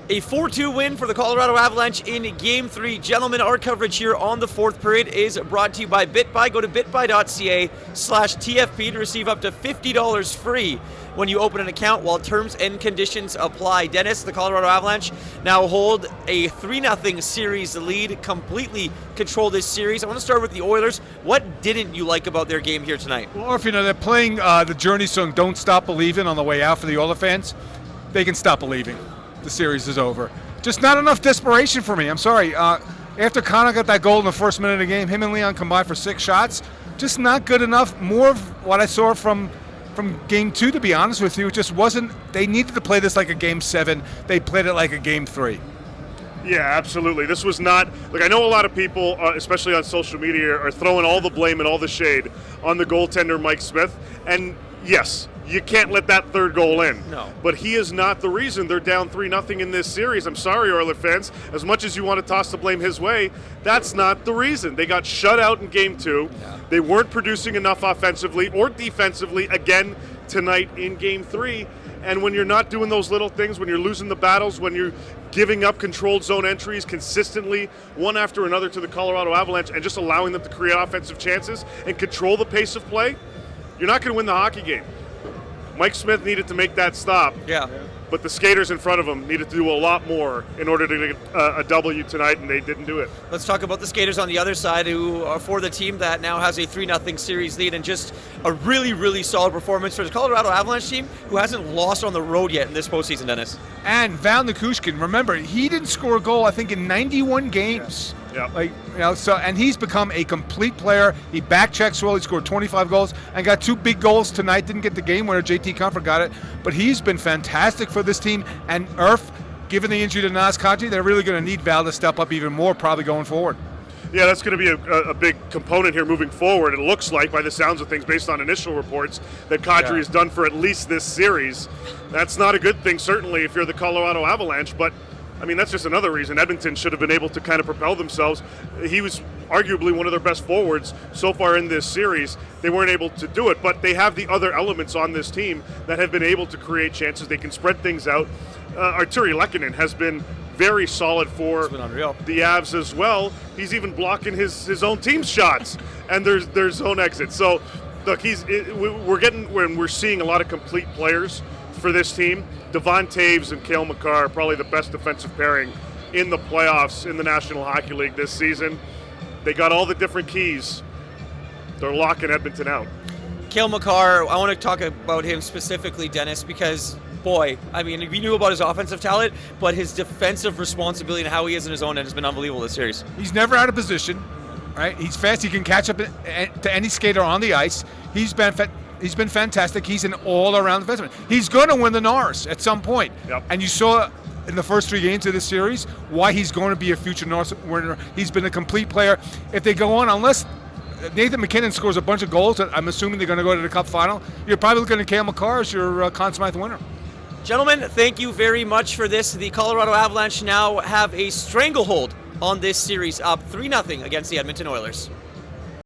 A 4-2 win for the Colorado Avalanche in Game 3. Gentlemen, our coverage here on the fourth period is brought to you by Bitbuy. Go to bitbuy.ca/TFP to receive up to $50 free when you open an account, while terms and conditions apply. Dennis, the Colorado Avalanche now hold a 3-0 series lead, completely control this series. I want to start with the Oilers. What didn't you like about their game here tonight? Well, if they're playing the Journey song, Don't Stop Believing, on the way out for the Oilers fans, they can stop believing. The series is over. Just not enough desperation for me. I'm sorry. After Connor got that goal in the first minute of the game, him and Leon combined for 6 shots. Just not good enough. More of what I saw from Game 2, to be honest with you. It just wasn't. They needed to play this like a Game 7. They played it like a Game 3. Yeah, absolutely. This was not, I know a lot of people, especially on social media, are throwing all the blame and all the shade on the goaltender, Mike Smith. And yes, you can't let that third goal in. No. But he is not the reason they're down 3-0 in this series. I'm sorry, Oilers fans. As much as you want to toss the blame his way, that's not the reason. They got shut out in Game 2. Yeah. They weren't producing enough offensively or defensively again tonight in Game 3. And when you're not doing those little things, when you're losing the battles, when you're giving up controlled zone entries consistently, one after another, to the Colorado Avalanche, and just allowing them to create offensive chances and control the pace of play, you're not going to win the hockey game. Mike Smith needed to make that stop. Yeah. But the skaters in front of him needed to do a lot more in order to get a W tonight, and they didn't do it. Let's talk about the skaters on the other side, who are for the team that now has a 3-0 series lead, and just a really, really solid performance for the Colorado Avalanche team, who hasn't lost on the road yet in this postseason, Dennis. And Val Nichushkin, remember, he didn't score a goal, I think, in 91 games. Yeah. So, and he's become a complete player. He back checks well. He scored 25 goals and got 2 big goals tonight. Didn't get the game winner. JT Comfort got it, but he's been fantastic for this team. And given the injury to Nazem Kadri, they're really going to need Val to step up even more, probably going forward. Yeah, that's going to be a big component here moving forward. It looks like, by the sounds of things, based on initial reports, that Kadri is done for at least this series. That's not a good thing, certainly, if you're the Colorado Avalanche, but that's just another reason Edmonton should have been able to kind of propel themselves. He was arguably one of their best forwards so far in this series. They weren't able to do it, but they have the other elements on this team that have been able to create chances. They can spread things out. Arturi Lehkonen has been very solid for the Avs as well. He's even blocking his own team's shots and their zone exits. So, look, we're seeing a lot of complete players for this team. Devon Taves and Cale Makar are probably the best defensive pairing in the playoffs in the National Hockey League this season. They got all the different keys. They're locking Edmonton out. Cale Makar, I want to talk about him specifically, Dennis, because, boy, we knew about his offensive talent, but his defensive responsibility and how he is in his own end has been unbelievable this series. He's never out of position, right? He's fast. He can catch up to any skater on the ice. He's been fantastic. He's an all-around defenseman. He's going to win the Norris at some point. Yep. And you saw in the first 3 games of this series why he's going to be a future Norris winner. He's been a complete player. If they go on, unless Nathan McKinnon scores a bunch of goals, I'm assuming they're going to go to the Cup final, you're probably looking at Cale Makar as your Conn Smythe winner. Gentlemen, thank you very much for this. The Colorado Avalanche now have a stranglehold on this series, up 3-0 against the Edmonton Oilers.